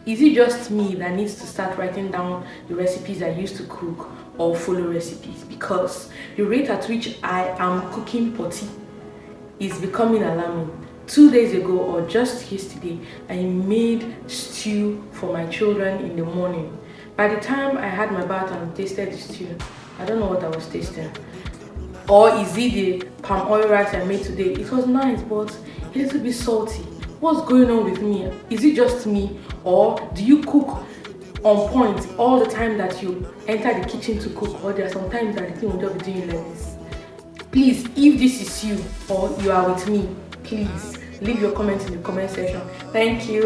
Is it just me that needs to start writing down the recipes I used to cook or follow recipes? Because the rate at which I am cooking potty is becoming alarming. 2 days ago or just yesterday, I made stew for my children in the morning. By the time I had my bath and tasted the stew, I don't know what I was tasting. Or is it the palm oil rice I made today? It was nice, but a little bit salty. What's going on with me? Is it just me? Or do you cook on point all the time that you enter the kitchen to cook? Or there are some times that the thing will just be doing like this? Please, if this is you or you are with me, please leave your comments in the comment section. Thank you.